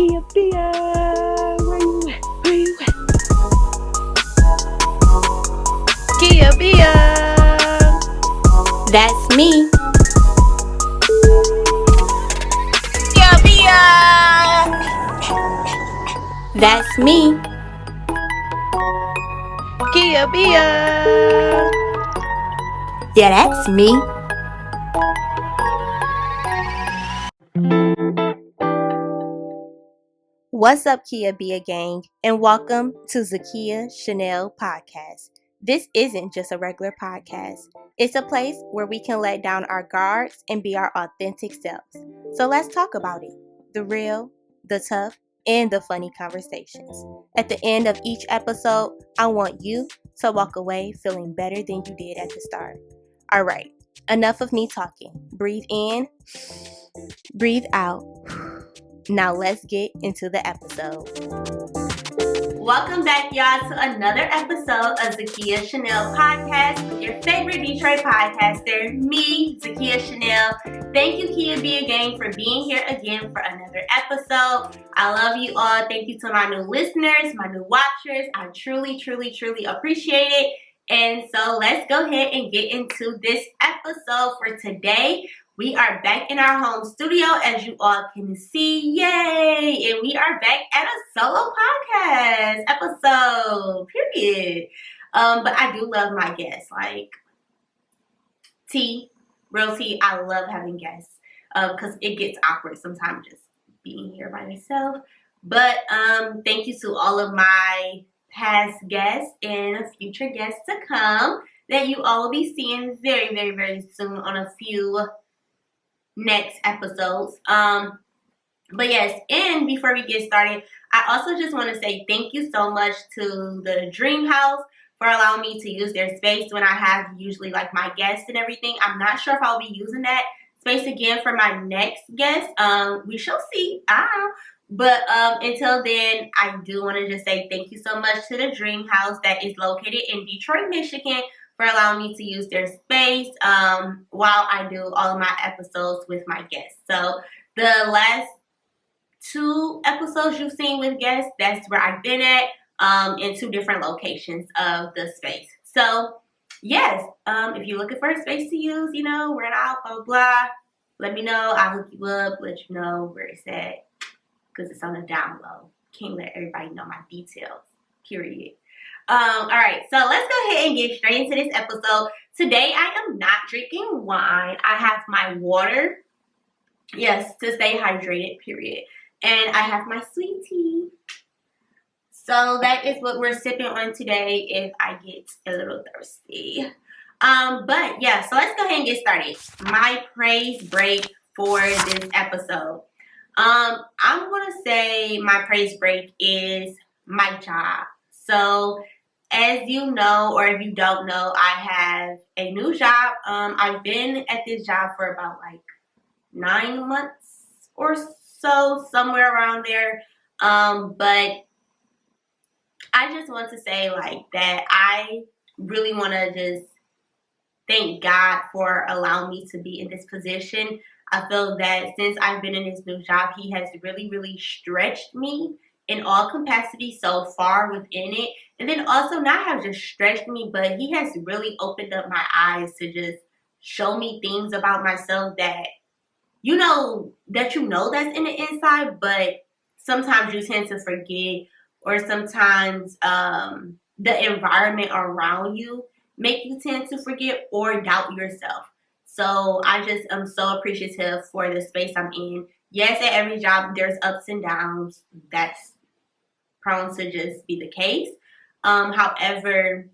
Kia Bia, where you at? Where you at? Kia Bia, That's me. Kia Bia, That's me. Kia Bia. Yeah, that's me. What's up, Kia Bia Gang, and welcome to Zakia Chanel Podcast. This isn't just a regular podcast. It's a place where we can let down our guards and be our authentic selves. So let's talk about it. The real, the tough, and the funny conversations. At the end of each episode, I want you to walk away feeling better than you did at the start. All right, enough of me talking. Breathe in, breathe out. Now let's get into the episode. Welcome back, y'all, to another episode of Zakia Chanel Podcast with your favorite Detroit podcaster, me, Zakia Chanel. Thank you, Kia Bia Gang, for being here again for another episode. I love you all. Thank you to my new listeners, my new watchers. I truly, truly, truly appreciate it. And so let's go ahead and get into this episode for today. We are back in our home studio, as you all can see. Yay! And we are back at a solo podcast episode, period. But I do love my guests. Like, real tea, I love having guests. Because it gets awkward sometimes just being here by myself. But thank you to all of my past guests and future guests to come that you all will be seeing very, very, very soon on a few next episodes. But yes, and before we get started, I also just want to say thank you so much to the Dream House for allowing me to use their space when I have usually like my guests and everything. I'm not sure if I'll be using that space again for my next guest. We shall see. But until then, I do want to just say thank you so much to the Dream House that is located in Detroit, Michigan, for allowing me to use their space while I do all of my episodes with my guests. So the last 2 episodes you've seen with guests, that's where I've been at in 2 different locations of the space. So yes, if you're looking for a space to use, you know, rent out, blah, blah, let me know. I'll hook you up, let you know where it's at, because it's on the down low. Can't let everybody know my details, period. All right, so let's go ahead and get straight into this episode. Today, I am not drinking wine. I have my water, yes, to stay hydrated, period. And I have my sweet tea. So that is what we're sipping on today if I get a little thirsty. But yeah, so let's go ahead and get started. My praise break for this episode. I'm going to say my praise break is my job. So as you know, or if you don't know, I have a new job. I've been at this job for about like 9 months or so, somewhere around there. But I just want to say like that I really want to just thank God for allowing me to be in this position. I feel that since I've been in this new job, He has really, really stretched me in all capacity so far within it. And then also not have just stretched me, but He has really opened up my eyes to just show me things about myself that you know that's in the inside, but sometimes you tend to forget, or sometimes the environment around you make you tend to forget or doubt yourself. So I just am so appreciative for the space I'm in. Yes, at every job there's ups and downs. That's prone to just be the case. However,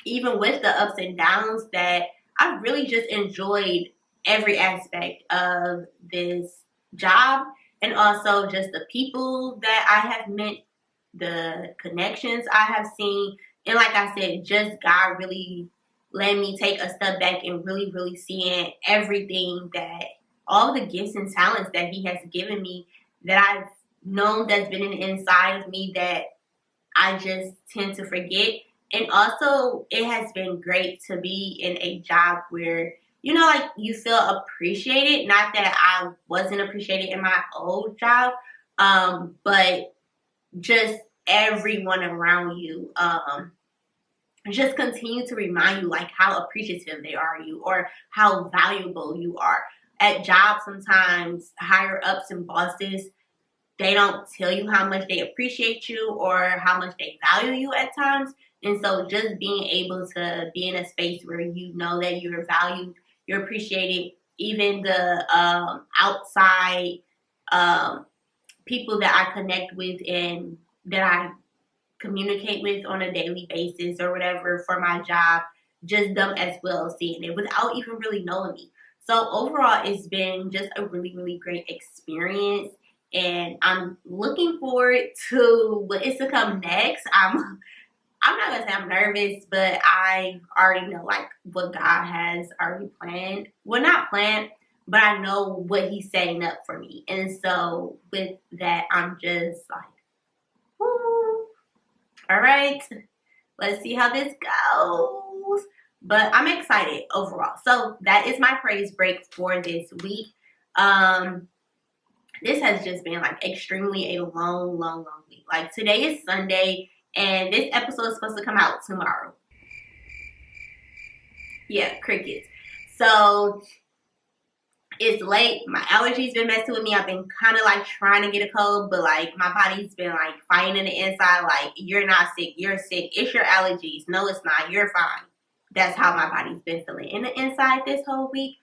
even with the ups and downs, that I've really just enjoyed every aspect of this job, and also just the people that I have met, the connections I have seen, and like I said, just God really let me take a step back and really, really seeing everything that, all the gifts and talents that He has given me that I've known that's been in the inside of me that I just tend to forget. And also, it has been great to be in a job where, you know, like you feel appreciated. Not that I wasn't appreciated in my old job, But just everyone around you, just continue to remind you like how appreciative they are of you or how valuable you are. At jobs, sometimes higher ups and bosses, they don't tell you how much they appreciate you or how much they value you at times. And so just being able to be in a space where you know that you're valued, you're appreciated, even the outside people that I connect with and that I communicate with on a daily basis or whatever for my job, just them as well seeing it without even really knowing me. So overall, it's been just a really, really great experience. And I'm looking forward to what is to come next. I'm not gonna say I'm nervous, but I already know like what God has already planned. Well, not planned, but I know what He's setting up for me. And so with that, I'm just like, woo. All right, let's see how this goes. But I'm excited overall. So that is my praise break for this week. This has just been like extremely a long week. Like today is Sunday and this episode is supposed to come out tomorrow. Yeah, crickets. So it's late. My allergies been messing with me. I've been kind of like trying to get a cold, but like my body's been like fighting in the inside. Like, you're not sick. You're sick. It's your allergies. No, it's not. You're fine. That's how my body's been feeling in the inside this whole week.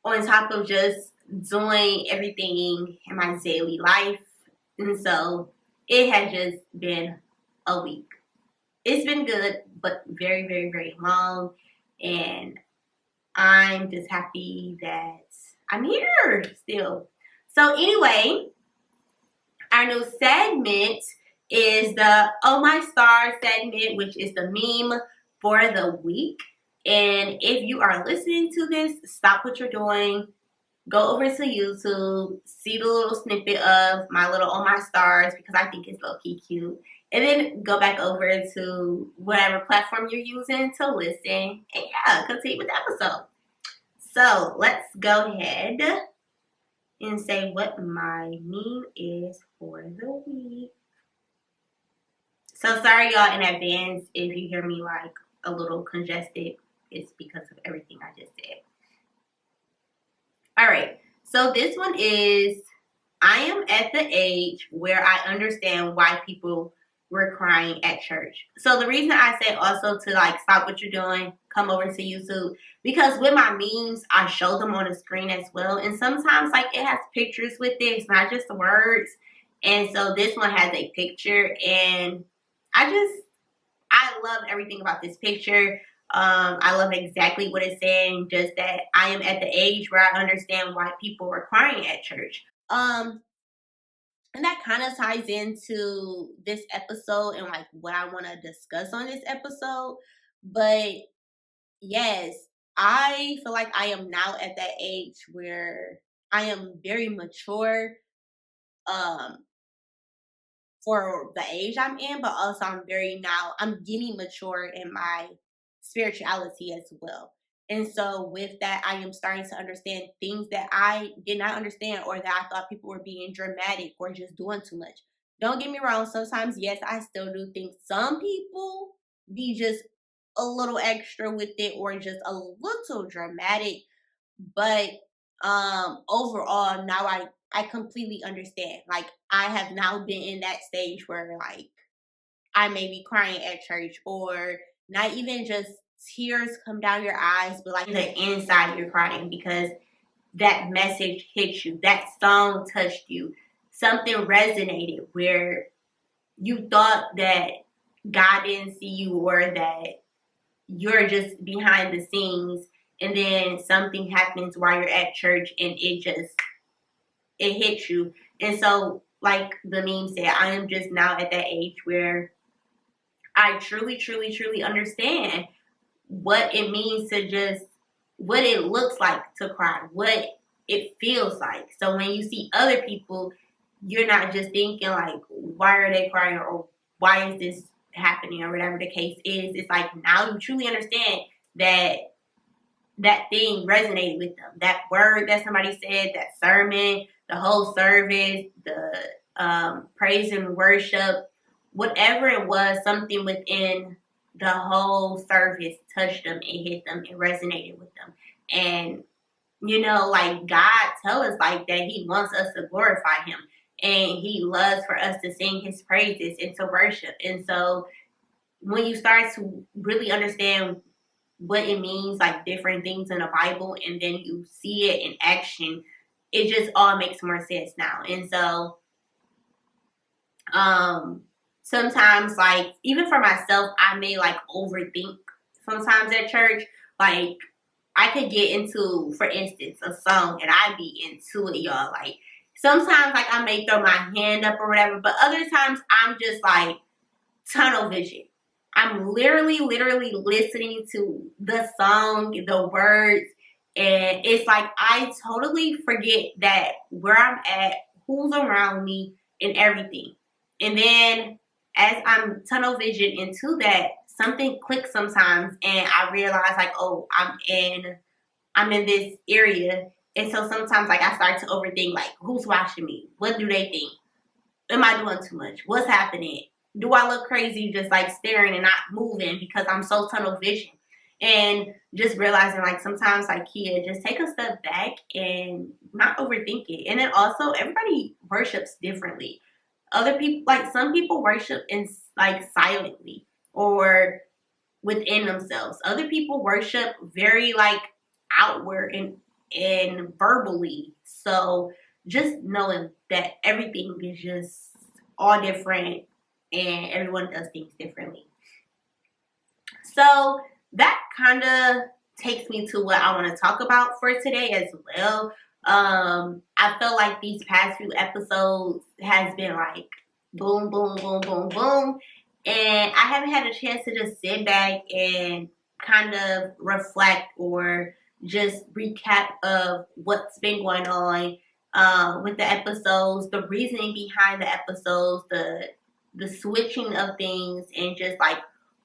On top of just doing everything in my daily life. And so it has just been a week. It's been good, but very long. And I'm just happy that I'm here still. So anyway, our new segment is the Oh My Star segment, which is the meme for the week. And if you are listening to this, stop what you're doing. Go over to YouTube, see the little snippet of my little Oh My Stars because I think it's low-key cute. And then go back over to whatever platform you're using to listen. And yeah, continue with the episode. So let's go ahead and say what my meme is for the week. So sorry y'all in advance if you hear me like a little congested. It's because of everything I just said. All right, so this one is, I am at the age where I understand why people were crying at church. So the reason I say also to like stop what you're doing, come over to YouTube, because with my memes, I show them on the screen as well. And sometimes like it has pictures with it, it's not just the words. And so this one has a picture and I love everything about this picture. I love exactly what it's saying, just that I am at the age where I understand why people were crying at church. And that kind of ties into this episode and like what I want to discuss on this episode. But yes, I feel like I am now at that age where I am very mature for the age I'm in, but also I'm getting mature in my spirituality as well. And so with that, I am starting to understand things that I did not understand or that I thought people were being dramatic or just doing too much. Don't get me wrong. Sometimes, yes, I still do think some people be just a little extra with it or just a little dramatic. But overall, now I completely understand. Like, I have now been in that stage where like I may be crying at church or not even just tears come down your eyes, but like the inside you're crying because that message hit you, that song touched you, something resonated where you thought that God didn't see you or that you're just behind the scenes, and then something happens while you're at church and it hits you. And so like the meme said, I am just now at that age where I truly understand what it means to just, what it looks like to cry, what it feels like. So when you see other people, you're not just thinking like, why are they crying or why is this happening or whatever the case is. It's like now you truly understand that thing resonated with them. That word that somebody said, that sermon, the whole service, the praise and worship, whatever it was, something within the whole service touched them, it hit them, it resonated with them. And, like God tells us like that he wants us to glorify him. And he loves for us to sing his praises and to worship. And so when you start to really understand what it means, like different things in the Bible, and then you see it in action, it just all makes more sense now. And so sometimes, like, even for myself, I may like overthink sometimes at church. Like, I could get into, for instance, a song and I'd be into it, y'all. Like, sometimes, like, I may throw my hand up or whatever, but other times I'm just like tunnel vision. I'm literally listening to the song, the words, and it's like I totally forget that where I'm at, who's around me, and everything. And then as I'm tunnel vision into that, something clicks sometimes, and I realize like, oh, I'm in this area. And so sometimes like I start to overthink, like, who's watching me? What do they think? Am I doing too much? What's happening? Do I look crazy just like staring and not moving because I'm so tunnel vision? And just realizing like sometimes like Kia, just take a step back and not overthink it. And then also everybody worships differently. Other people, like some people worship in like silently or within themselves. Other people worship very like outward and verbally. So just knowing that everything is just all different and everyone does things differently. So that kind of takes me to what I want to talk about for today as well. I feel like these past few episodes has been like boom, boom, boom, boom, boom. And I haven't had a chance to just sit back and kind of reflect or just recap of what's been going on with the episodes, the reasoning behind the episodes, the switching of things, and just like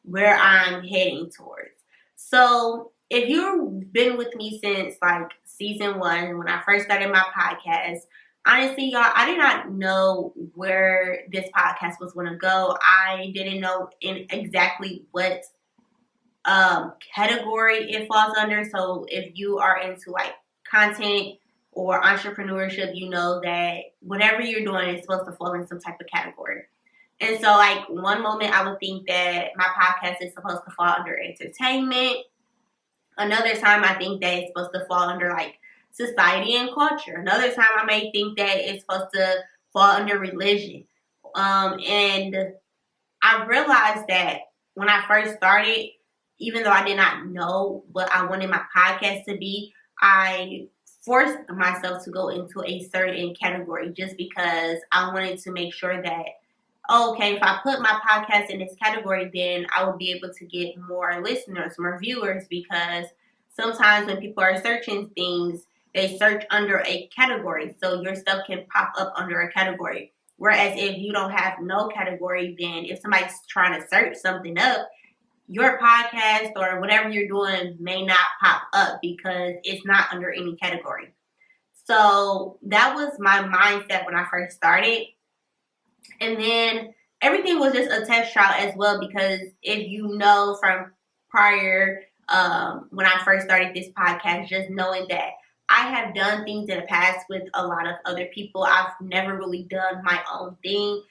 where I'm heading towards. So if you've been with me since like season 1, when I first started my podcast, honestly, y'all, I did not know where this podcast was going to go. I didn't know in exactly what category it falls under. So if you are into like content or entrepreneurship, you know that whatever you're doing is supposed to fall in some type of category. And so like one moment I would think that my podcast is supposed to fall under entertainment. Another time I think that it's supposed to fall under like society and culture. Another time I may think that it's supposed to fall under religion. And I realized that when I first started, even though I did not know what I wanted my podcast to be, I forced myself to go into a certain category just because I wanted to make sure that, okay, if I put my podcast in this category, then I will be able to get more listeners, more viewers, because sometimes when people are searching things, they search under a category. So your stuff can pop up under a category. Whereas if you don't have no category, then if somebody's trying to search something up, your podcast or whatever you're doing may not pop up because it's not under any category. So that was my mindset when I first started. And then everything was just a test trial as well, because if you know from prior, when I first started this podcast, just knowing that I have done things in the past with a lot of other people. I've never really done my own thing.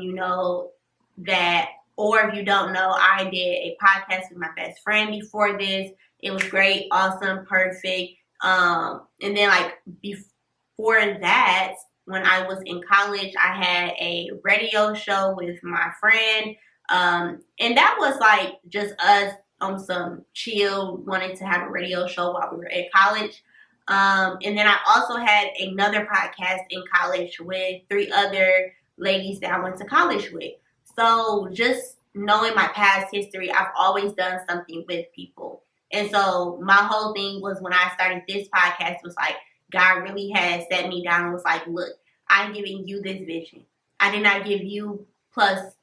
You know that, or if you don't know, I did a podcast with my best friend before this. It was great, awesome, perfect. And then like before that, when I was in college, I had a radio show with my friend. And that was like just us on some chill, wanting to have a radio show while we were in college. And then I also had another podcast in college with 3 other ladies that I went to college with. So just knowing my past history, I've always done something with people. And so my whole thing was when I started this podcast was like, God really had set me down and was like, look, I'm giving you this vision. I did not give you plus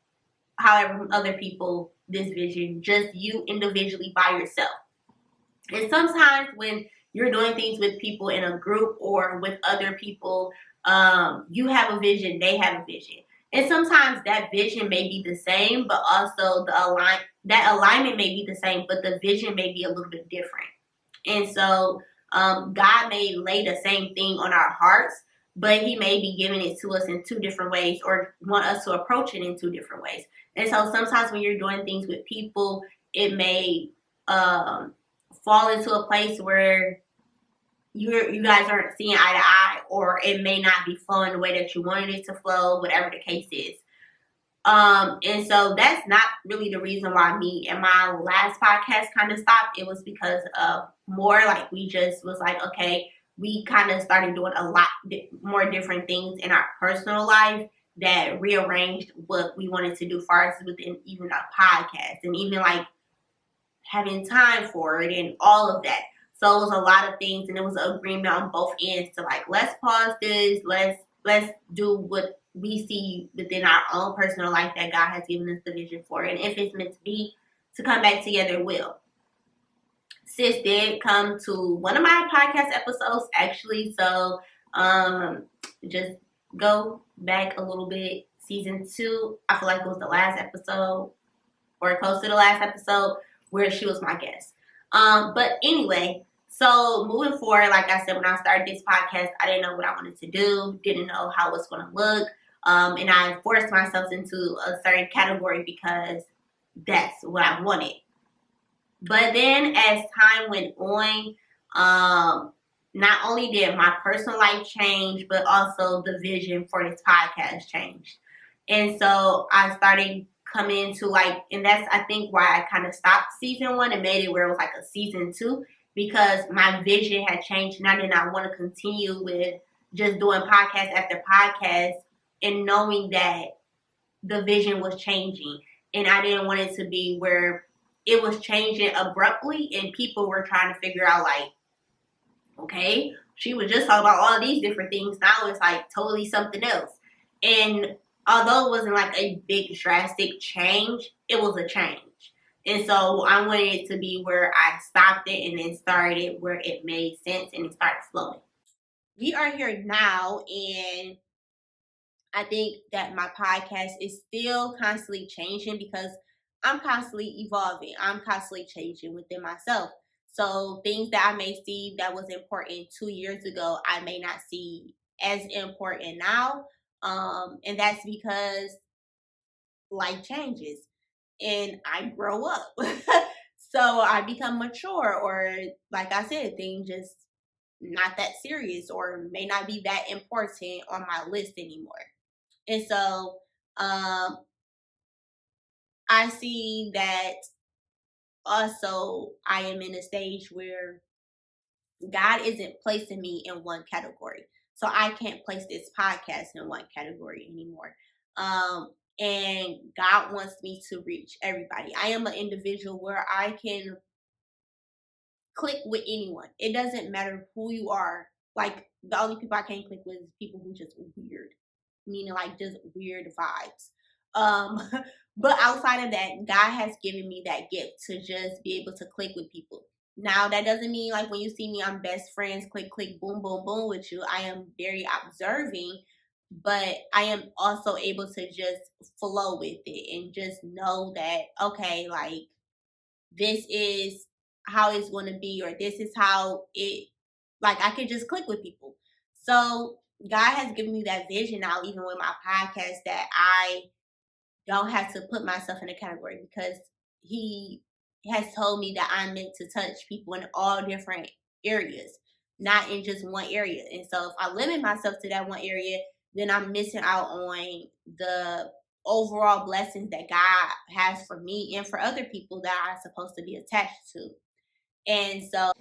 however other people this vision, just you individually by yourself. And sometimes when you're doing things with people in a group or with other people, You have a vision, they have a vision. And sometimes that vision may be the same, but also that alignment may be the same, but the vision may be a little bit different. And so God may lay the same thing on our hearts, but he may be giving it to us in two different ways or want us to approach it in two different ways. And so sometimes when you're doing things with people, it may fall into a place where you guys aren't seeing eye to eye, or it may not be flowing the way that you wanted it to flow, whatever the case is. And so that's not really the reason why me and my last podcast kind of stopped. It was because of more like we just was like, okay, we kind of started doing a lot more different things in our personal life that rearranged what we wanted to do far as within even our podcast and even like having time for it and all of that. So it was a lot of things, and it was an agreement on both ends to like, let's pause this, let's do what we see within our own personal life that God has given us the vision for. And if it's meant to be to come back together, it will. Sis did come to one of my podcast episodes actually, so just go back a little bit. Season 2, I feel like it was the last episode or close to the last episode where she was my guest. But anyway, so moving forward, like I said, when I started this podcast, I didn't know what I wanted to do, didn't know how it was going to look. And I forced myself into a certain category because that's what I wanted. But then as time went on, not only did my personal life change, but also the vision for this podcast changed. And so I started coming into like, and that's I think why I kind of stopped season 1 and made it where it was like a season 2, because my vision had changed and I did not want to continue with just doing podcast after podcast and knowing that the vision was changing. And I didn't want it to be where it was changing abruptly and people were trying to figure out like, okay, she was just talking about all these different things. Now it's like totally something else. And although it wasn't like a big drastic change, it was a change. And so I wanted it to be where I stopped it and then started where it made sense and it started flowing. We are here now, and I think that my podcast is still constantly changing because I'm constantly evolving. I'm constantly changing within myself. So things that I may see that was important 2 years ago, I may not see as important now. And that's because life changes and I grow up. So I become mature, or like I said, things just not that serious or may not be that important on my list anymore. And so I see that also I am in a stage where God isn't placing me in one category. So I can't place this podcast in one category anymore. And God wants me to reach everybody. I am an individual where I can click with anyone. It doesn't matter who you are. Like, the only people I can't click with is people who just weird. Meaning like just weird vibes. But outside of that, God has given me that gift to just be able to click with people. Now, that doesn't mean like when you see me, I'm best friends, click, click, boom, boom, boom with you. I am very observing, but I am also able to just flow with it and just know that, okay, like this is how it's going to be, or this is how it, like I can just click with people. So God has given me that vision now, even with my podcast, that I don't have to put myself in a category because he has told me that I'm meant to touch people in all different areas, not in just one area. And so if I limit myself to that one area, then I'm missing out on the overall blessings that God has for me and for other people that I'm supposed to be attached to. And so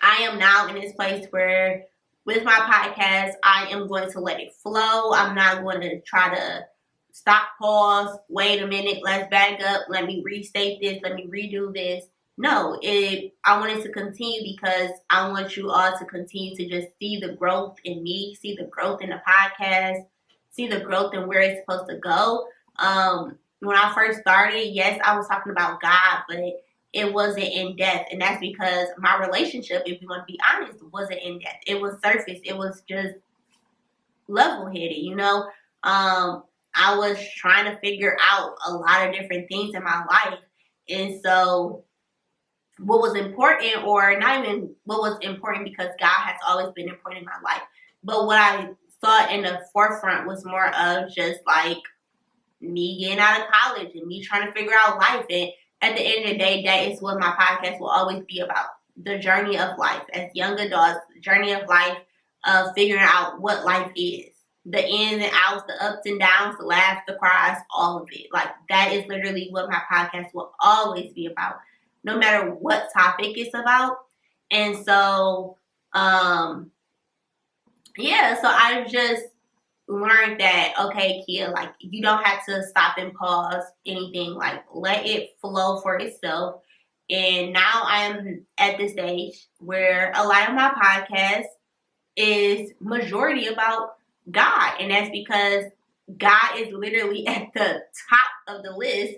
I am now in this place where with my podcast, I am going to let it flow. I'm not going to try to stop, pause, wait a minute, let's back up, let me restate this, let me redo this. No, I want it to continue because I want you all to continue to just see the growth in me, see the growth in the podcast, see the growth in where it's supposed to go. When I first started, yes, I was talking about God, but it wasn't in depth. And that's because my relationship, if you want to be honest, wasn't in depth. It was surface. It was just level-headed, you know. I was trying to figure out a lot of different things in my life. And so what was important, or not even what was important, because God has always been important in my life. But what I saw in the forefront was more of just like me getting out of college and me trying to figure out life. And at the end of the day, that is what my podcast will always be about. The journey of life as young adults, the journey of life of figuring out what life is. The ins and outs, the ups and downs, the laughs, the cries, all of it. Like, that is literally what my podcast will always be about, no matter what topic it's about. And so, yeah, so I've just learned that, okay, Kia, like, you don't have to stop and pause anything. Like, let it flow for itself. And now I'm at the stage where a lot of my podcast is majority about God. And that's because God is literally at the top of the list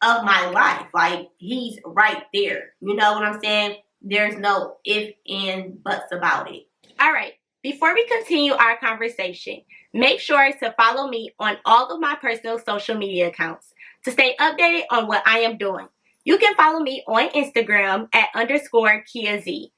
of my life. Like, he's right there. You know what I'm saying? There's no if and buts about it. All right. Before we continue our conversation, make sure to follow me on all of my personal social media accounts to stay updated on what I am doing. You can follow me on Instagram at _KiaZ,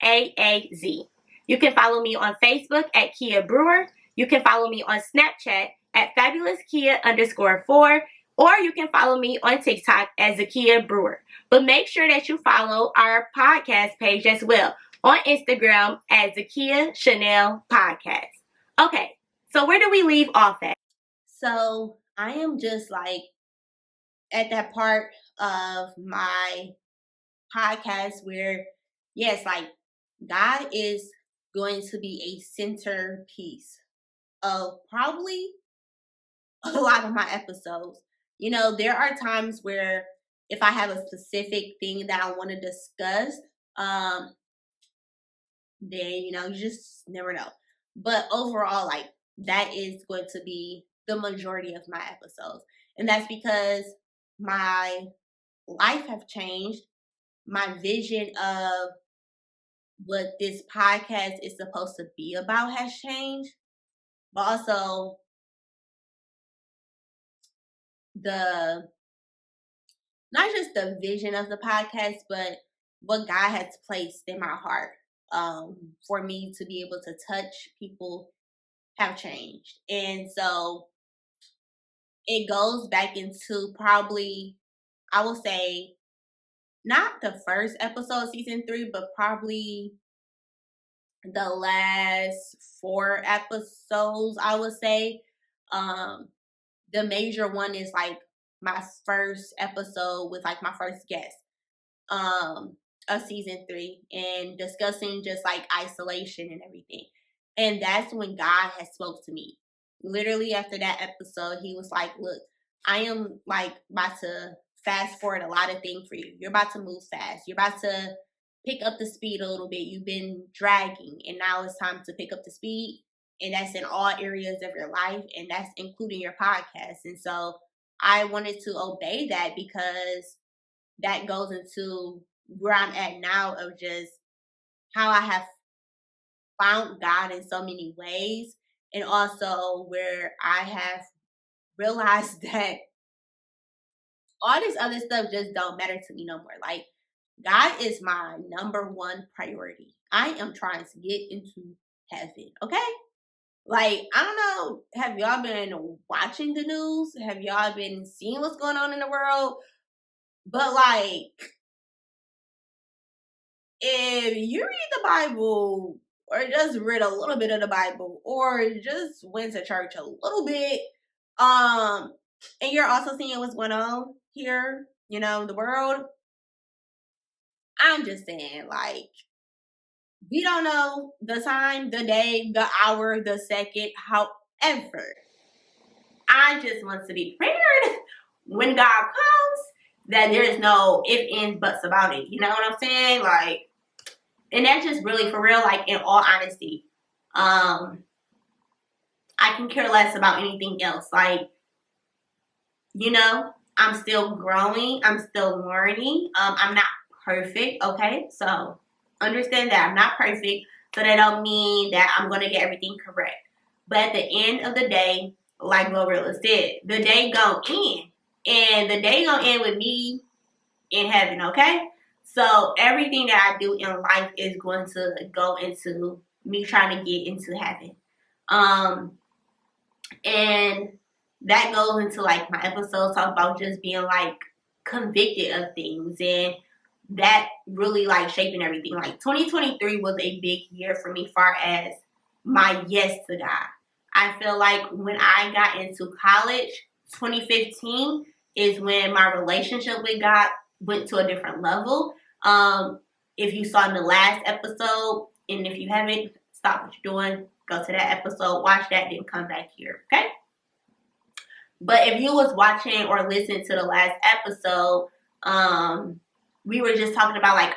_KIAAZ. You can follow me on Facebook at Kia Brewer. You can follow me on Snapchat at FabulousKia_4, or you can follow me on TikTok as Zakia Brewer. But make sure that you follow our podcast page as well on Instagram as Zakia Chanel Podcast. Okay, so where do we leave off at? So I am just like at that part of my podcast where, yes, like, God is going to be a centerpiece of probably a lot of my episodes. You know, there are times where if I have a specific thing that I want to discuss, then, you know, you just never know. But overall, like, that is going to be the majority of my episodes. And that's because my life have changed. My vision of what this podcast is supposed to be about has changed. But also not just the vision of the podcast, but what God has placed in my heart for me to be able to touch people have changed. And so it goes back into probably, I will say, not the first episode of season 3, but probably the last 4 episodes, I would say. The major one is like my first episode with like my first guest of season 3, and discussing just like isolation and everything. And that's when God has spoke to me. Literally after that episode, he was like, look, I am like about to fast forward a lot of things for you. You're about to move fast. You're about to pick up the speed a little bit. You've been dragging, and now it's time to pick up the speed. And that's in all areas of your life, and that's including your podcast. And so I wanted to obey that, because that goes into where I'm at now, of just how I have found God in so many ways, and also where I have realized that all this other stuff just don't matter to me no more. Like, God is my number one priority. I am trying to get into heaven, okay? Like, I don't know, have y'all been watching the news? Have y'all been seeing what's going on in the world? But like, if you read the Bible, or just read a little bit of the Bible, or just went to church a little bit, and you're also seeing what's going on here, you know, in the world, I'm just saying, like, we don't know the time, the day, the hour, the second. However, I just want to be prepared when God comes, that there is no if, ands, buts about it. You know what I'm saying? Like, and that's just really for real, like, in all honesty. I can care less about anything else. Like, you know, I'm still growing. I'm still learning. I'm not perfect, okay? So understand that I'm not perfect. So that don't mean that I'm going to get everything correct. But at the end of the day, like Glorilla said, the day gonna end. And the day gonna end with me in heaven, okay? So everything that I do in life is going to go into me trying to get into heaven. And that goes into like my episodes talk about just being like convicted of things, and that really like shaping everything. Like 2023 was a big year for me far as my yes to God. I feel like when I got into college, 2015 is when my relationship with God went to a different level. If you saw in the last episode, and if you haven't, stop what you're doing, go to that episode, watch that, then come back here, okay? But if you was watching or listening to the last episode, we were just talking about like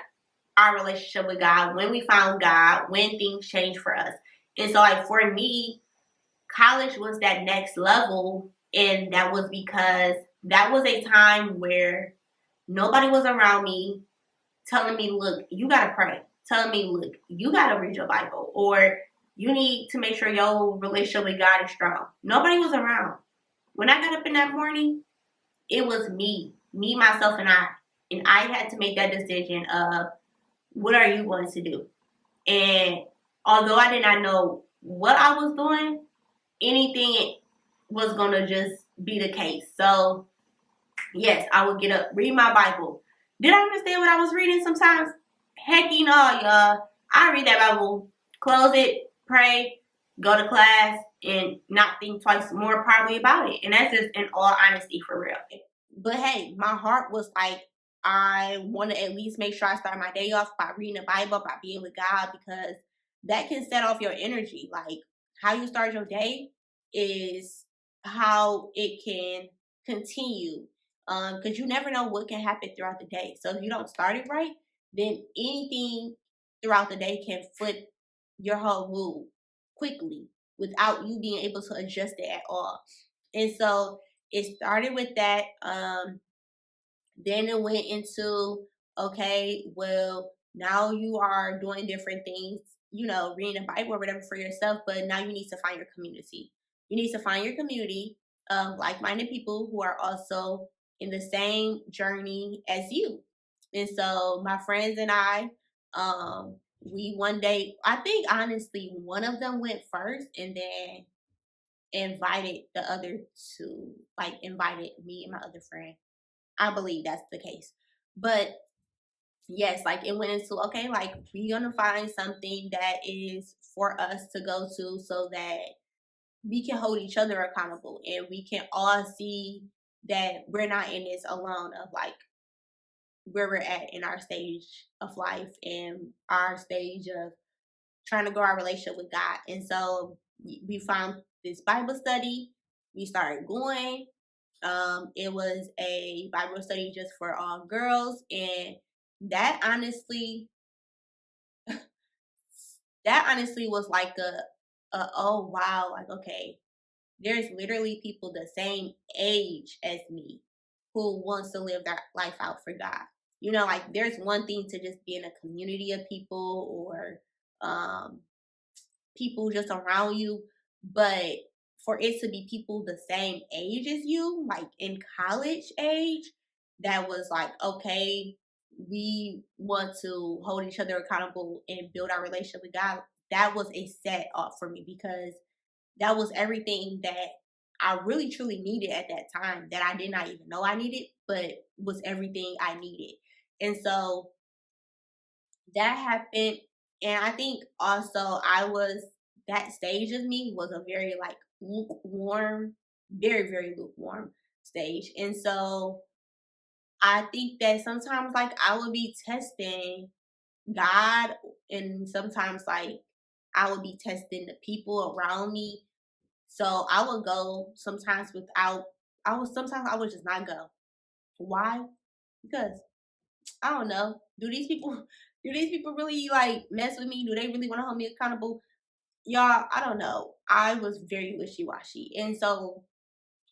our relationship with God, when we found God, when things changed for us. And so like for me, college was that next level, and that was because that was a time where nobody was around me telling me, look, you gotta pray. Telling me, look, you gotta read your Bible, or you need to make sure your relationship with God is strong. Nobody was around. When I got up in that morning, it was me, myself, and I. And I had to make that decision of, what are you going to do? And although I did not know what I was doing, anything was going to just be the case. So, yes, I would get up, read my Bible. Did I understand what I was reading sometimes? Heck, y'all. I read that Bible, close it, pray, go to class, and not think twice more probably about it. And that's just in all honesty, for real. But hey, my heart was like, I want to at least make sure I start my day off by reading the Bible, by being with God, because that can set off your energy. Like, how you start your day is how it can continue. Because you never know what can happen throughout the day. So if you don't start it right, then anything throughout the day can flip your whole mood quickly without you being able to adjust it at all. And so it started with that. Then it went into, okay, well, now you are doing different things, reading the Bible or whatever for yourself, but now you need to find your community. You need to find your community of like-minded people who are also in the same journey as you. And so my friends and I, we one day, I think honestly, one of them went first and then invited the other two, like invited me and my other friend. I believe that's the case. But yes, like it went into, okay, like we're going to find something that is for us to go to so that we can hold each other accountable and we can all see that we're not in this alone, of like where we're at in our stage of life and our stage of trying to grow our relationship with God. And so we found this Bible study. We started going. It was a Bible study just for all girls, and that honestly was like a oh wow, like okay, there's literally people the same age as me who wants to live that life out for God. Like there's one thing to just be in a community of people or people just around you, but for it to be people the same age as you, like in college age, that was like, okay, we want to hold each other accountable and build our relationship with God. That was a set off for me, because that was everything that I really truly needed at that time, that I did not even know I needed, but was everything I needed. And so that happened. And I think also that stage of me was a very like lukewarm, very, very lukewarm stage. And so I think that sometimes like I would be testing God, and sometimes like I would be testing the people around me. So I would go sometimes sometimes I would just not go. Why? Because I don't know. Do these people really like mess with me? Do they really want to hold me accountable? Y'all, I don't know. I was very wishy-washy. And so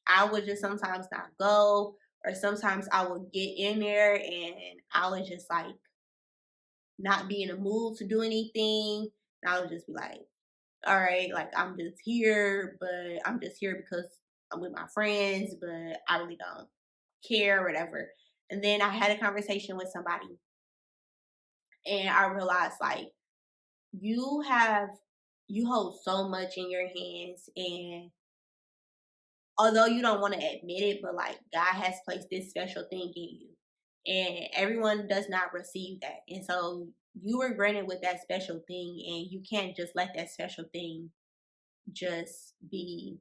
I would just sometimes not go, or sometimes I would get in there and I would just like not be in a mood to do anything. And I would just be like, all right, like I'm just here, but I'm just here because I'm with my friends, but I really don't care or whatever. And then I had a conversation with somebody and I realized like you have you hold so much in your hands, and although you don't want to admit it, but like God has placed this special thing in you, and everyone does not receive that. And so you were granted with that special thing, and you can't just let that special thing just be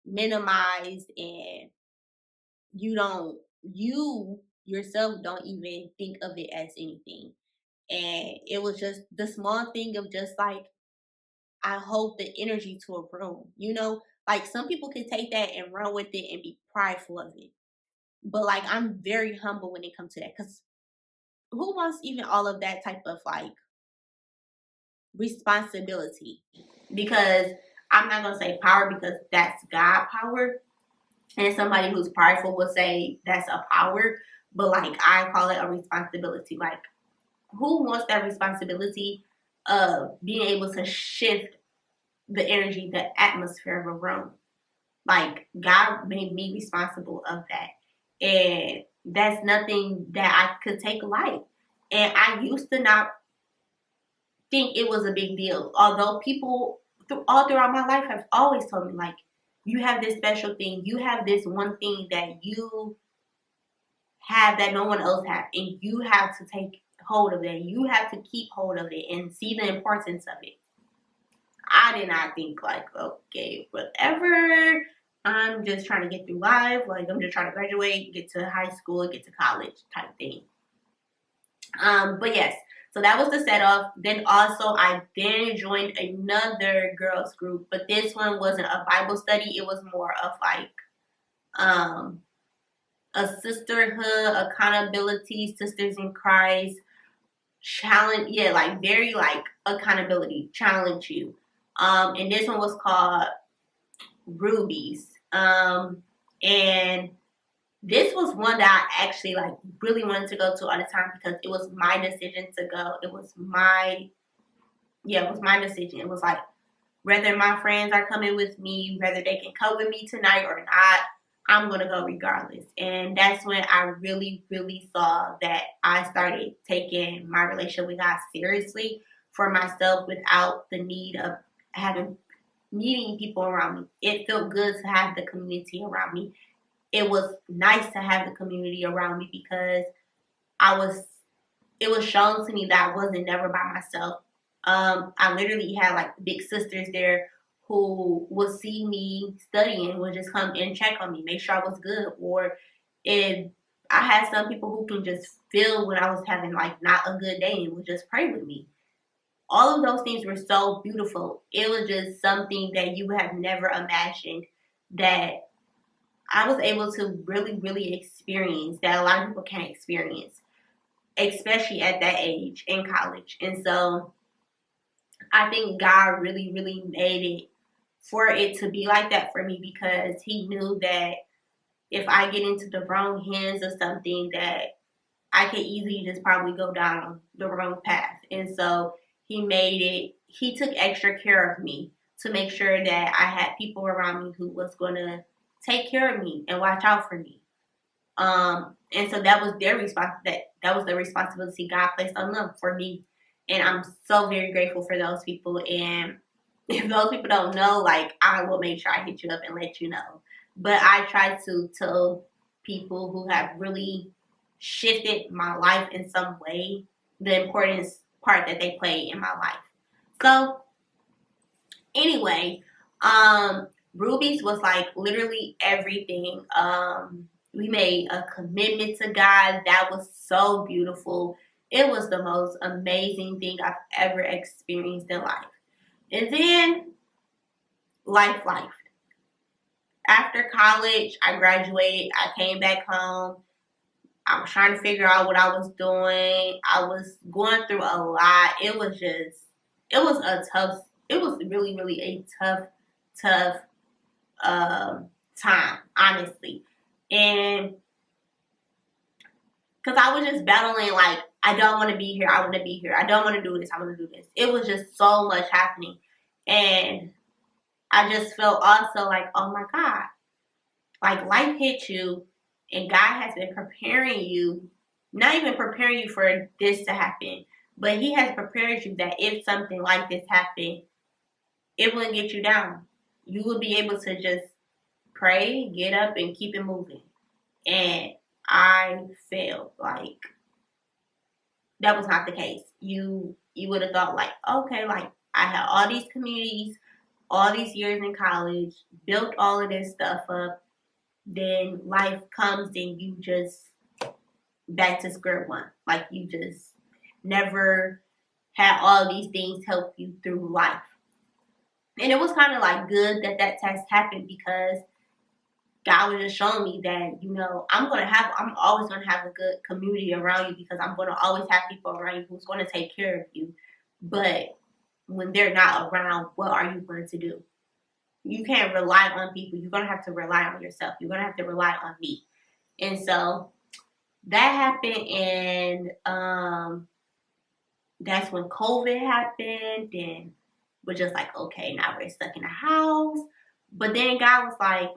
minimized, and you yourself don't even think of it as anything. And it was just the small thing of just like, I hold the energy to a room. Like some people can take that and run with it and be prideful of it. But like I'm very humble when it comes to that, because who wants even all of that type of like responsibility? Because I'm not gonna say power because that's God power, and somebody who's prideful will say that's a power. But like I call it a responsibility. Like who wants that responsibility of being able to shift the energy, the atmosphere of a room? Like God made me responsible of that. And that's nothing that I could take light. And I used to not think it was a big deal. Although people all throughout my life have always told me, like, you have this special thing. You have this one thing that you have that no one else has. And you have to take hold of it. You have to keep hold of it and see the importance of it. I did not think like, okay, whatever. I'm just trying to get through life. Like I'm just trying to graduate, get to high school, get to college type thing. But yes, so that was the set off. Then also I then joined another girls group, but this one wasn't a Bible study. It was more of like a sisterhood, accountability, sisters in Christ, challenge. Yeah, like very like accountability, challenge you. And this one was called Rubies. And this was one that I actually like really wanted to go to all the time because it was my decision to go. It was my decision. It was like whether my friends are coming with me, whether they can come with me tonight or not, I'm gonna go regardless. And that's when I really, really saw that I started taking my relationship with God seriously for myself without the need of needing people around me. It felt good to have the community around me. It was nice to have the community around me because it was shown to me that I wasn't never by myself. I literally had like big sisters there who would see me studying, would just come and check on me, make sure I was good. Or if I had some people who can just feel when I was having like not a good day and would just pray with me. All of those things were so beautiful. It was just something that you have never imagined that I was able to really, really experience that a lot of people can't experience, especially at that age in college. And so I think God really, really made it for it to be like that for me because he knew that if I get into the wrong hands of something that I could easily just probably go down the wrong path. And so he took extra care of me to make sure that I had people around me who was going to take care of me and watch out for me. And so that was that was the responsibility God placed on them for me. And I'm so very grateful for those people. And if those people don't know, like I will make sure I hit you up and let you know. But I try to tell people who have really shifted my life in some way the importance part that they play in my life. So anyway, Ruby's was like literally everything. We made a commitment to God that was so beautiful. It was the most amazing thing I've ever experienced in life. And then life. After college, I graduated. I came back home. I was trying to figure out what I was doing. I was going through a lot. It was really, really a tough time, honestly. And because I was just battling like I don't want to be here. I want to be here. I don't want to do this. I want to do this. It was just so much happening. And I just felt also like, oh my God, like life hit you and God has been preparing you, not even preparing you for this to happen, but He has prepared you that if something like this happened, it wouldn't get you down. You would be able to just pray, get up, and keep it moving. And I felt like that was not the case. You would have thought like, okay, like I had all these communities, all these years in college, built all of this stuff up. Then life comes and you just back to square one. Like you just never had all these things help you through life. And it was kind of like good that test happened because God was just showing me that, you know, I'm always going to have a good community around you because I'm going to always have people around you who's going to take care of you. But when they're not around, what are you going to do? You can't rely on people. You're going to have to rely on yourself. You're going to have to rely on me. And so that happened, and that's when COVID happened, and we're just like, okay, now we're stuck in the house. But then God was like,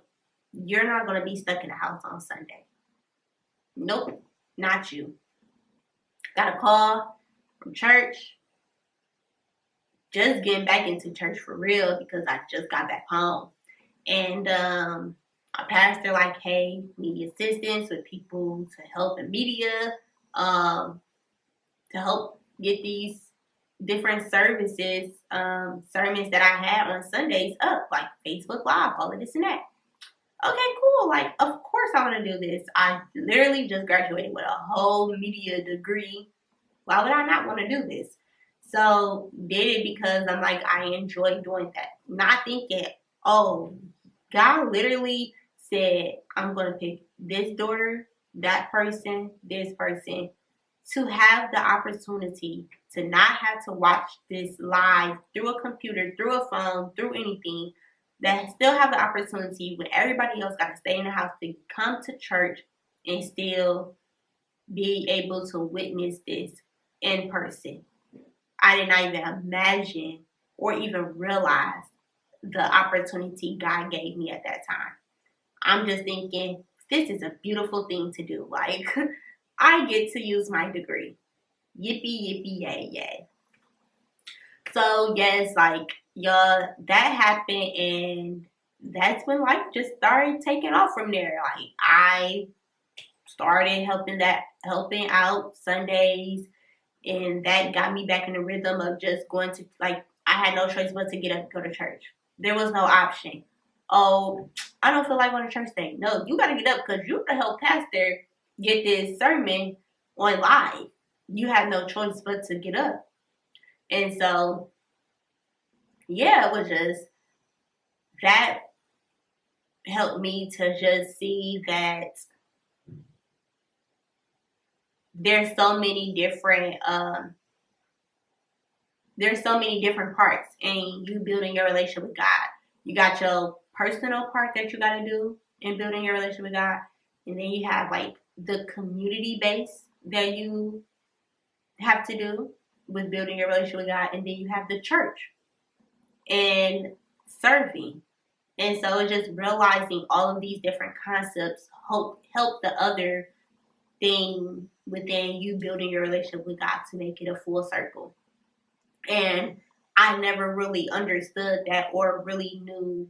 you're not going to be stuck in the house on Sunday. Nope, not you. Got a call from church. Just getting back into church for real because I just got back home. And a pastor like, hey, need assistance with people to help in media, to help get these different services, sermons that I had on Sundays up, like Facebook Live, all of this and that. Okay, cool. Like, of course I want to do this. I literally just graduated with a whole media degree. Why would I not want to do this? So did it because I'm like, I enjoy doing that. Not thinking, oh, God literally said, I'm going to pick this daughter, that person, this person, to have the opportunity to not have to watch this live through a computer, through a phone, through anything, that still have the opportunity when everybody else got to stay in the house to come to church and still be able to witness this in person. I did not even imagine or even realize the opportunity God gave me at that time. I'm just thinking, this is a beautiful thing to do. Like, I get to use my degree. Yippee, yippee, yay, yay. So, yes, like, y'all, that happened, and that's when life just started taking off from there. Like, I started helping out Sundays, and that got me back in the rhythm of just going to, like, I had no choice but to get up and go to church. There was no option. Oh, I don't feel like going to church today. No, you got to get up because you can help pastor get this sermon on live. You have no choice but to get up. And so, yeah, it was just, that helped me to just see that there's so many different parts in you building your relationship with God. You got your personal part that you got to do in building your relationship with God, and then you have like the community base that you have to do with building your relationship with God, and then you have the church and serving. And so it's just realizing all of these different concepts help the other thing within you building your relationship with God to make it a full circle. And I never really understood that or really knew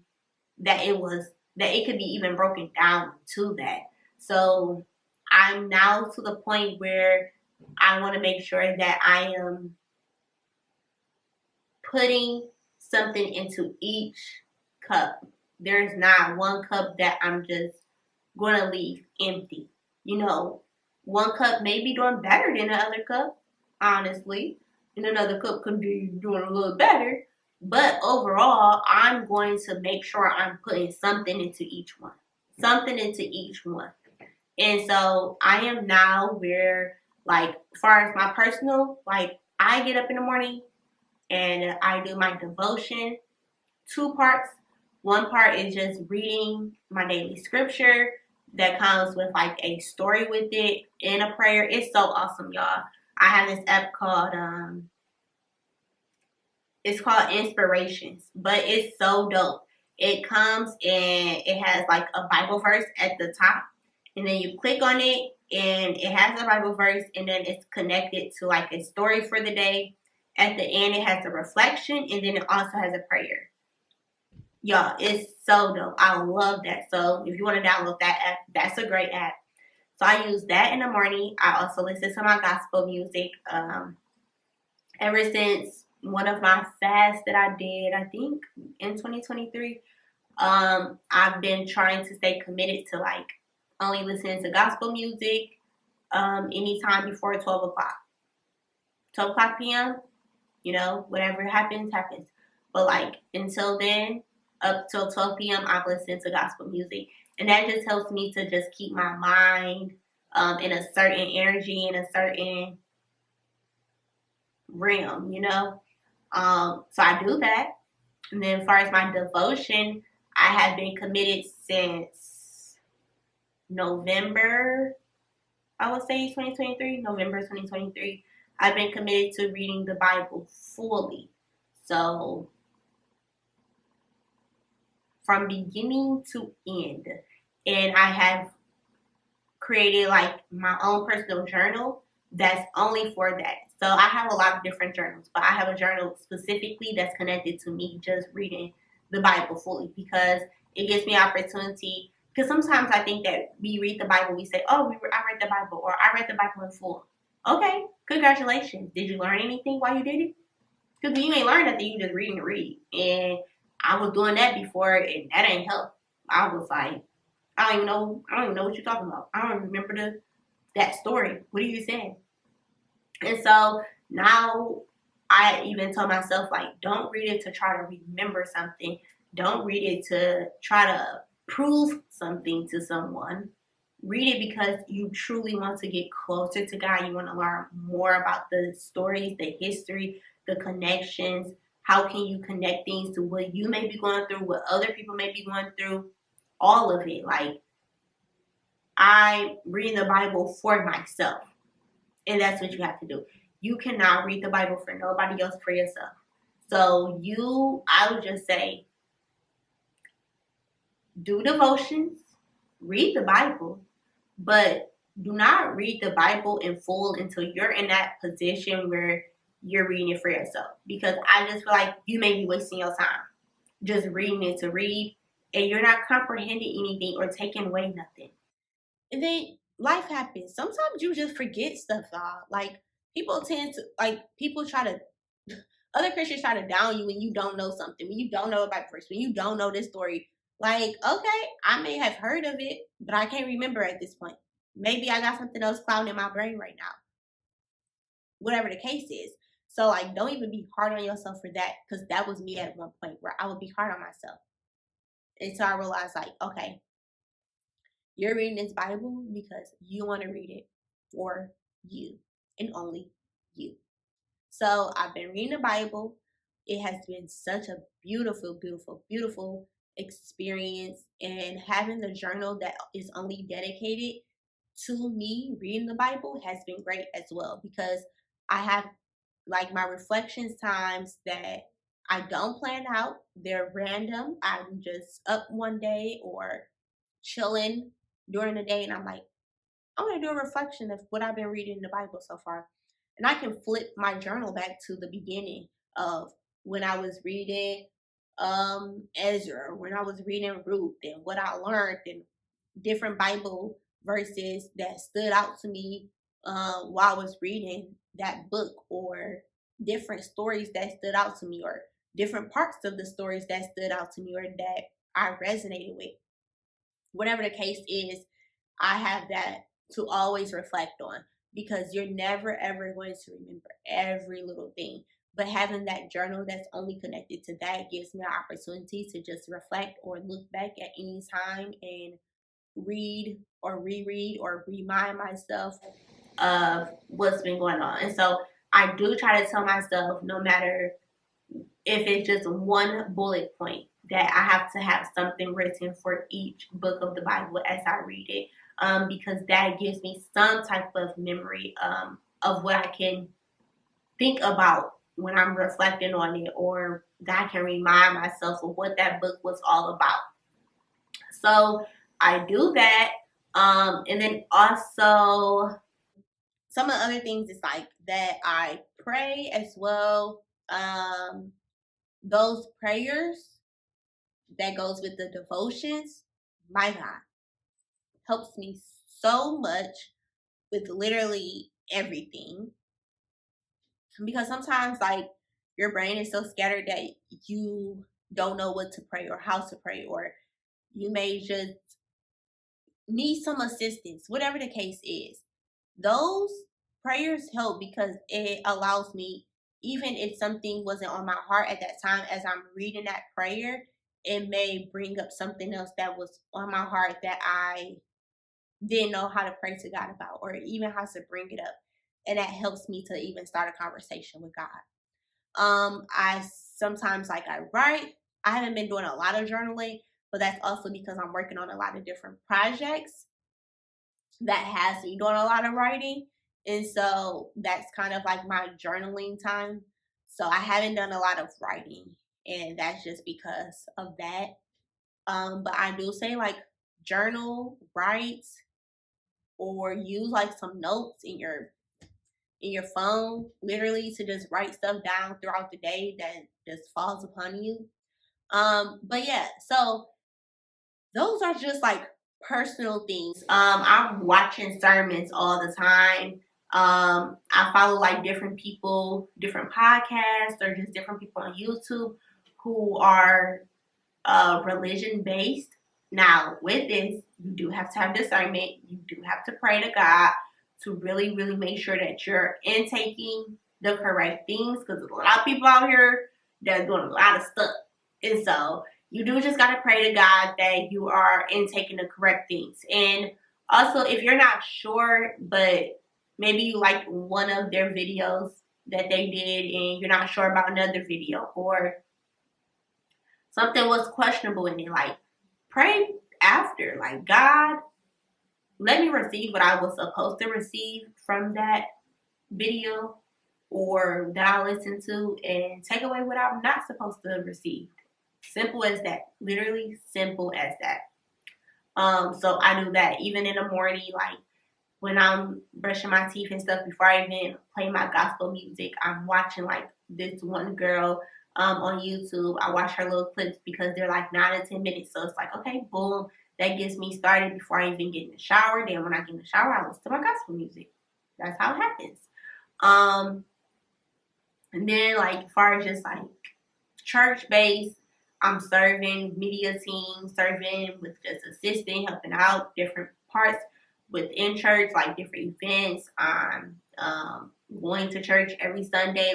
that it could be even broken down to that. So I'm now to the point where I want to make sure that I am putting something into each cup. There's not one cup that I'm just going to leave empty. You know, one cup may be doing better than the other cup, honestly. And another cup could be doing a little better. But overall, I'm going to make sure I'm putting something into each one. Something into each one. And so I am now where, like, as far as my personal, like, I get up in the morning and I do my devotion. 2 parts. One part is just reading my daily scripture that comes with like a story with it and a prayer. It's so awesome, y'all. I have this app called it's called Inspirations, but it's so dope. It comes and it has like a Bible verse at the top, and then you click on it and it has a Bible verse, and then it's connected to like a story for the day. At the end, it has a reflection, and then it also has a prayer. Y'all, it's so dope. I love that. So if you want to download that app, that's a great app. So I use that in the morning. I also listen to my gospel music. Ever since one of my fasts that I did, I think in 2023, I've been trying to stay committed to like only listening to gospel music anytime before 12 o'clock. 12 o'clock p.m., you know, whatever happens, happens. But like until then, up till 12 p.m., I've listened to gospel music. And that just helps me to just keep my mind in a certain energy, in a certain realm, you know. So I do that. And then as far as my devotion, I have been committed since November, I would say 2023, November 2023. I've been committed to reading the Bible fully. So from beginning to end. And I have created like my own personal journal that's only for that. So I have a lot of different journals, but I have a journal specifically that's connected to me just reading the Bible fully, because it gives me opportunity. Because sometimes I think that we read the Bible, we say, oh, I read the Bible, or I read the Bible in full. Okay, congratulations. Did you learn anything while you did it? Because you ain't learned nothing, you just reading to read. And I was doing that before, and that ain't help. I was like, I don't even know what you're talking about. I don't remember that story. What are you saying? And so now I even tell myself, like, don't read it to try to remember something. Don't read it to try to prove something to someone. Read it because you truly want to get closer to God. You want to learn more about the stories, the history, the connections. How can you connect things to what you may be going through, what other people may be going through? All of it. Like, I read the Bible for myself. And that's what you have to do. You cannot read the Bible for nobody else, for yourself. So I would just say, do devotions, read the Bible, but do not read the Bible in full until you're in that position where you're reading it for yourself. Because I just feel like you may be wasting your time just reading it to read, and you're not comprehending anything or taking away nothing. And then life happens. Sometimes you just forget stuff, y'all. Like, people try to, other Christians try to down you when you don't know something, when you don't know about verse, when you don't know this story. Like, okay, I may have heard of it, but I can't remember at this point. Maybe I got something else clouding in my brain right now. Whatever the case is. So, like, don't even be hard on yourself for that, because that was me at one point where I would be hard on myself. And so I realized, like, okay, you're reading this Bible because you want to read it for you and only you. So I've been reading the Bible. It has been such a beautiful, beautiful, beautiful experience. And having the journal that is only dedicated to me reading the Bible has been great as well, because I have like my reflections times that I don't plan out. They're random. I'm just up one day or chilling during the day, and I'm like, I want to do a reflection of what I've been reading in the Bible so far. And I can flip my journal back to the beginning of when I was reading Ezra, when I was reading Ruth, and what I learned, and different Bible verses that stood out to me while I was reading that book, or different stories that stood out to me, or different parts of the stories that stood out to me, or that I resonated with. Whatever the case is, I have that to always reflect on, because you're never ever going to remember every little thing. But having that journal that's only connected to that gives me an opportunity to just reflect or look back at any time and read or reread or remind myself of what's been going on. And so I do try to tell myself, no matter if it's just one bullet point, that I have to have something written for each book of the Bible as I read it, because that gives me some type of memory of what I can think about when I'm reflecting on it, or that I can remind myself of what that book was all about. So I do that. And then also some of the other things is like that I pray as well. Those prayers that goes with the devotions, my God, helps me so much with literally everything. Because sometimes like your brain is so scattered that you don't know what to pray or how to pray, or you may just need some assistance, whatever the case is. Those prayers help because it allows me, even if something wasn't on my heart at that time, as I'm reading that prayer, it may bring up something else that was on my heart that I didn't know how to pray to God about, or even how to bring it up. And that helps me to even start a conversation with God. I sometimes like I write. I haven't been doing a lot of journaling, but that's also because I'm working on a lot of different projects that has me doing a lot of writing. And so that's kind of like my journaling time. So I haven't done a lot of writing, and that's just because of that. But I do say like journal, write, or use like some notes in your phone, literally to just write stuff down throughout the day that just falls upon you. But yeah, so those are just like personal things. I'm watching sermons all the time. I follow like different people, different podcasts, or just different people on YouTube who are religion based. Now, with this, you do have to have discernment. You do have to pray to God to really, really make sure that you're intaking the correct things, because there's a lot of people out here that are doing a lot of stuff. And so you do just got to pray to God that you are intaking the correct things. And also, if you're not sure, but maybe you like one of their videos that they did and you're not sure about another video, or something was questionable in it, like, pray after. Like, God, let me receive what I was supposed to receive from that video or that I listened to, and take away what I'm not supposed to receive. Simple as that. Literally simple as that. So I do that even in the morning, like when I'm brushing my teeth and stuff, before I even play my gospel music, I'm watching like this one girl on YouTube. I watch her little clips because they're like 9 to 10 minutes. So it's like, okay, boom, that gets me started before I even get in the shower. Then when I get in the shower, I listen to my gospel music. That's how it happens. And then like as far as just like church based, I'm serving media team, serving with just assisting, helping out different parts within church, like different events. I'm going to church every Sunday,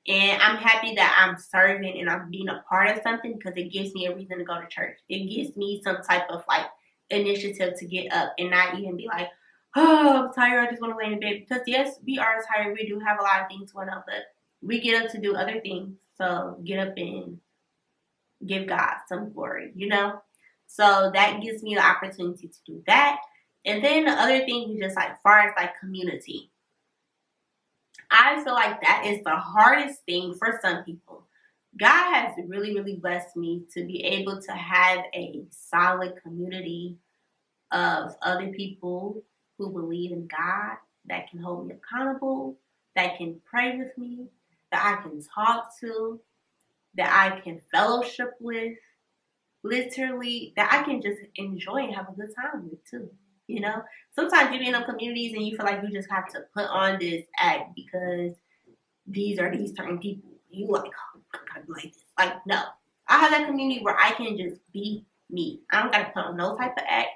and I'm happy that I'm serving and I'm being a part of something, because it gives me a reason to go to church. It gives me some type of like initiative to get up and not even be like, oh, I'm tired, I just want to lay in bed. Because yes, we are tired. We do have a lot of things going on, but we get up to do other things. So get up and give God some glory, you know? So that gives me the opportunity to do that. And then the other thing is just like, as far as like community, I feel like that is the hardest thing for some people. God has really, really blessed me to be able to have a solid community of other people who believe in God, that can hold me accountable, that can pray with me, that I can talk to, that I can fellowship with, literally, that I can just enjoy and have a good time with too. You know, sometimes you be in them communities and you feel like you just have to put on this act because these are these certain people. You like, oh, I gotta be like this. Like, no. I have that community where I can just be me. I don't gotta put on no type of act.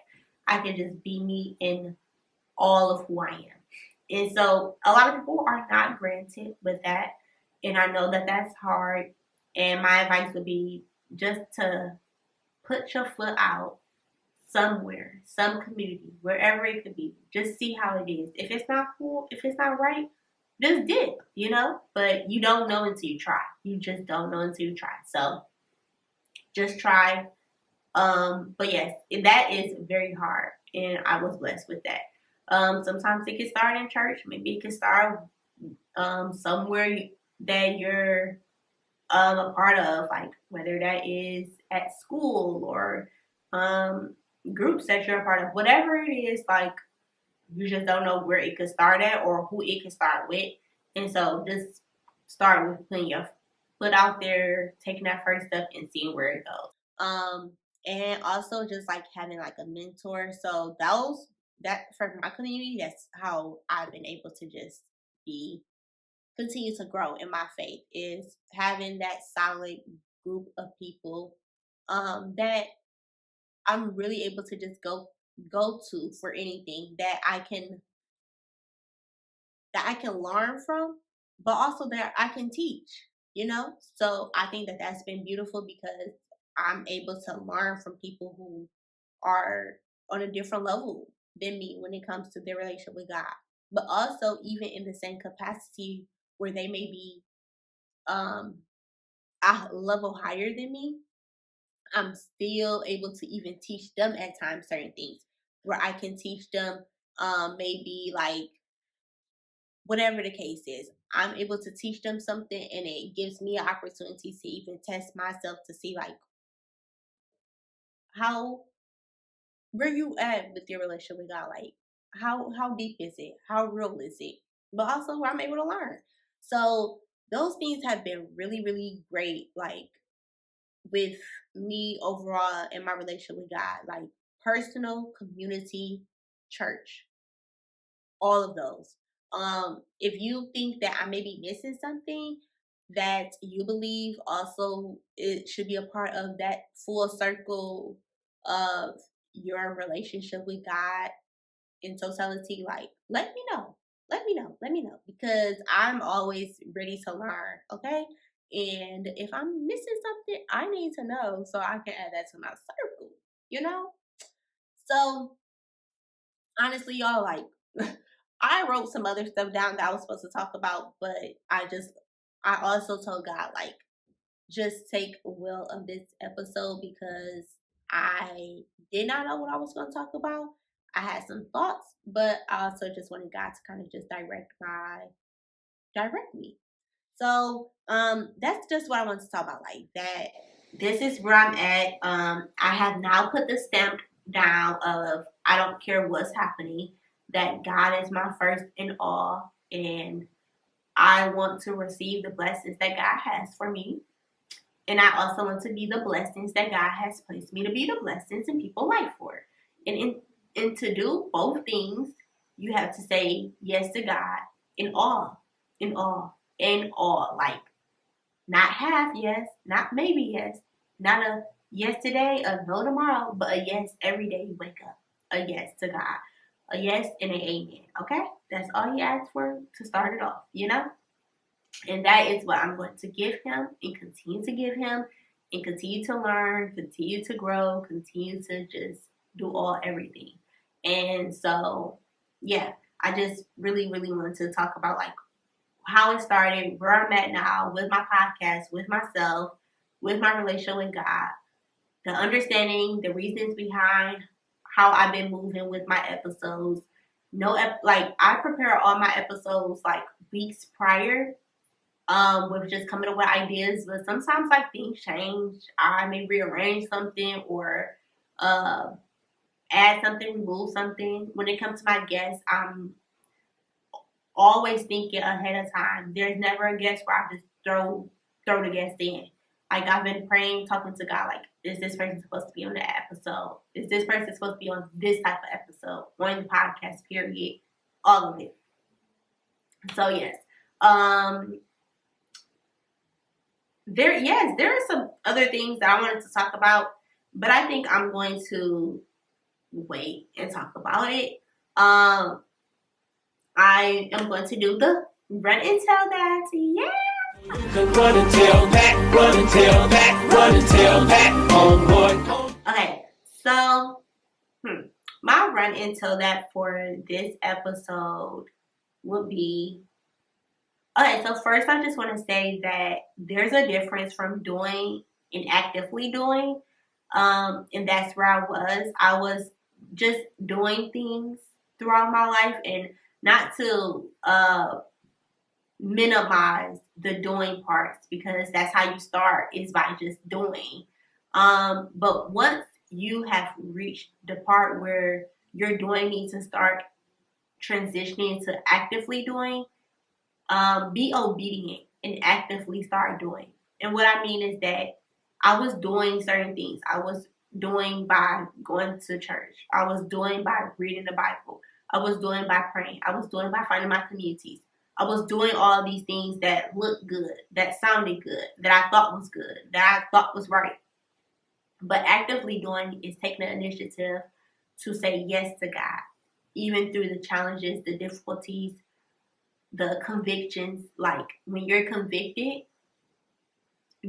I can just be me in all of who I am. And so a lot of people are not granted with that. And I know that that's hard. And my advice would be just to put your foot out somewhere, some community, wherever it could be. Just see how it is. If it's not cool, if it's not right, just dip, you know? But you don't know until you try. You just don't know until you try. So just try. But yes, that is very hard. And I was blessed with that. Sometimes it can start in church. Maybe it can start somewhere that you're a part of, like whether that is at school or groups that you're a part of. Whatever it is, like you just don't know where it could start at or who it could start with. And so just start with putting your foot out there, taking that first step and seeing where it goes. And also just like having like a mentor. So that for my community, that's how I've been able to just continue to grow in my faith, is having that solid group of people that I'm really able to just go to for anything that I can learn from, but also that I can teach, So I think that that's been beautiful because I'm able to learn from people who are on a different level than me when it comes to their relationship with God. But also even in the same capacity where they may be a level higher than me, I'm still able to even teach them at times certain things where I can teach them maybe like whatever the case is. I'm able to teach them something and it gives me an opportunity to even test myself to see like where you at with your relationship with God, like how deep is it? How real is it? But also where I'm able to learn. So those things have been really, really great, like with me overall in my relationship with God, like personal, community, church, all of those. If you think that I may be missing something that you believe also it should be a part of that full circle of your relationship with God in totality, like let me know. Let me know. Because I'm always ready to learn, okay? And if I'm missing something, I need to know so I can add that to my circle, you know? So honestly, y'all, like I wrote some other stuff down that I was supposed to talk about, but I also told God, like, just take will of this episode because I did not know what I was going to talk about. I had some thoughts, but I also just wanted God to kind of just direct me. So that's just what I want to talk about, like that. This is where I'm at. I have now put the stamp down of I don't care what's happening, that God is my first in all, and I want to receive the blessings that God has for me. And I also want to be the blessings that God has placed me to be the blessings in people's life for. And to do both things, you have to say yes to God in all. Like not half yes, not maybe yes, not a yes today, a no tomorrow, but a yes every day you wake up. A yes to God. A yes and an amen. Okay? That's all he asked for to start it off, And that is what I'm going to give him and continue to give him and continue to learn, continue to grow, continue to just do everything. And so, yeah, I just really, really wanted to talk about like how it started, where I'm at now with my podcast, with myself, with my relationship with God, the understanding, the reasons behind how I've been moving with my episodes. Like I prepare all my episodes like weeks prior, with just coming up with ideas. But sometimes like things change. I may rearrange something or add something, remove something. When it comes to my guests, I'm always thinking ahead of time. There's never a guest where I just throw the guest in. Like I've been praying, talking to God, like, is this person supposed to be on the episode? Is this person supposed to be on this type of episode? On the podcast, period. All of it. So yes. There are some other things that I wanted to talk about, but I think I'm going to wait and talk about it. I am going to do the run and tell that. Yeah. Run and tell that, run and tell that, run and tell that, homeboy. Okay, so my run and tell that for this episode would be, okay, so first I just want to say that there's a difference from doing and actively doing. And that's where I was. I was just doing things throughout my life, and not to minimize the doing parts, because that's how you start, is by just doing. But once you have reached the part where your doing needs to start transitioning to actively doing, be obedient and actively start doing. And what I mean is that I was doing certain things. I was doing by going to church. I was doing by reading the Bible. I was doing by praying. I was doing by finding my communities. I was doing all these things that looked good, that sounded good, that I thought was good, that I thought was right. But actively doing is taking the initiative to say yes to God, even through the challenges, the difficulties, the convictions. Like when you're convicted,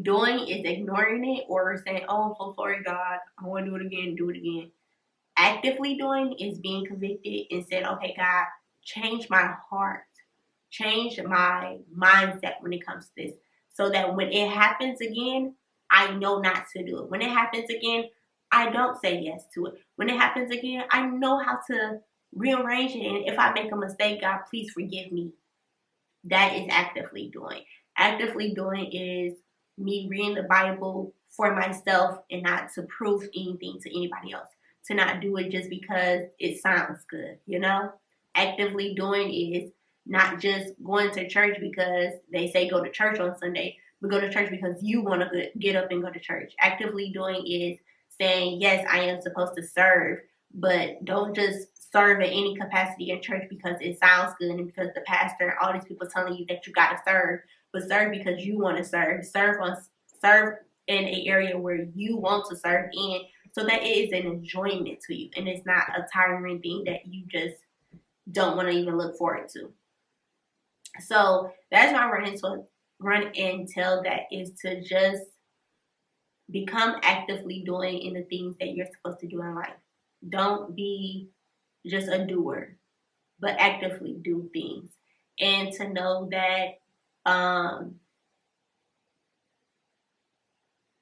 doing is ignoring it or saying, oh, I'm so sorry, God, I want to do it again. Actively doing is being convicted and said, okay, God, change my heart, change my mindset when it comes to this, so that when it happens again, I know not to do it. When it happens again, I don't say yes to it. When it happens again, I know how to rearrange it. And if I make a mistake, God, please forgive me. That is actively doing. Actively doing is me reading the Bible for myself and not to prove anything to anybody else. To not do it just because it sounds good, you know? Actively doing is not just going to church because they say go to church on Sunday, but go to church because you want to get up and go to church. Actively doing is saying, yes, I am supposed to serve, but don't just serve in any capacity in church because it sounds good and because the pastor and all these people telling you that you got to serve, but serve because you want to serve. Serve in an area where you want to serve in, so that it is an enjoyment to you and it's not a tiring thing that you just don't want to even look forward to. So that's my run and tell, that is to just become actively doing in the things that you're supposed to do in life. Don't be just a doer, but actively do things. And to know that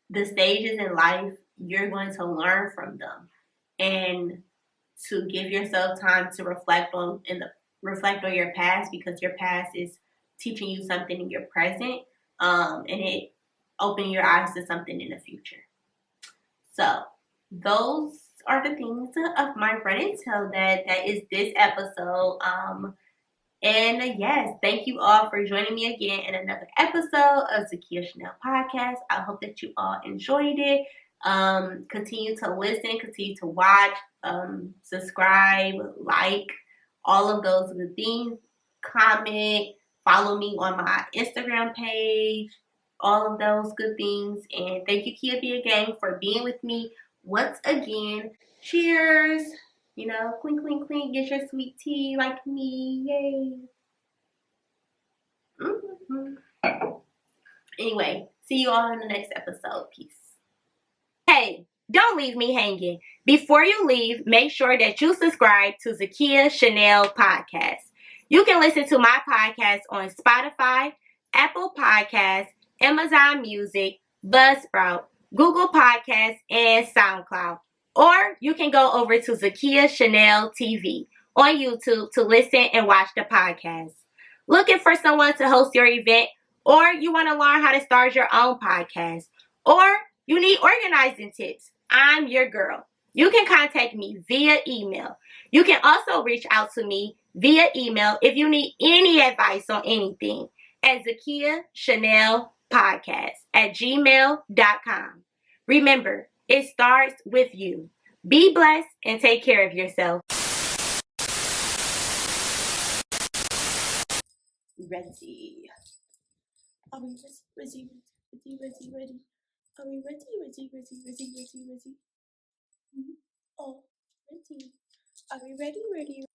the stages in life, you're going to learn from them, and to give yourself time to reflect on your past, because your past is teaching you something in your present, and it open your eyes to something in the future. So those are the things of my run and tell that is this episode. And yes, thank you all for joining me again in another episode of Zakia Chanel Podcast. I hope that you all enjoyed it. Continue to listen, continue to watch, subscribe, like, all of those good things. Comment, follow me on my Instagram page, all of those good things. And thank you, Kia Bia Gang, for being with me once again. Cheers! You know, clink, clink, clink, get your sweet tea like me, yay. Anyway, see you all in the next episode. Peace. Hey, don't leave me hanging. Before you leave, make sure that you subscribe to Zakia Chanel Podcast. You can listen to my podcast on Spotify, Apple Podcasts, Amazon Music, Buzzsprout, Google Podcasts, and SoundCloud. Or you can go over to Zakia Chanel TV on YouTube to listen and watch the podcast. Looking for someone to host your event, or you want to learn how to start your own podcast, or you need organizing tips, I'm your girl. You can contact me via email. You can also reach out to me via email if you need any advice on anything at Zakia Chanel Podcast at gmail.com. Remember, it starts with you. Be blessed and take care of yourself. Ready. Are we ready? Are we ready? Oh, ready. Are we ready?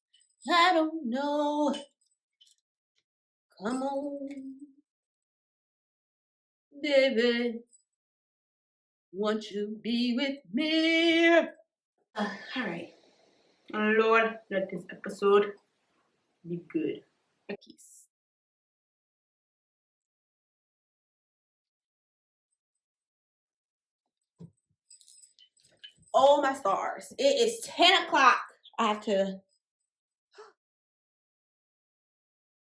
I don't know. Come on. Baby, won't you be with me? All right. Lord, let this episode be good. Peace. Oh, my stars. It is 10 o'clock. I have to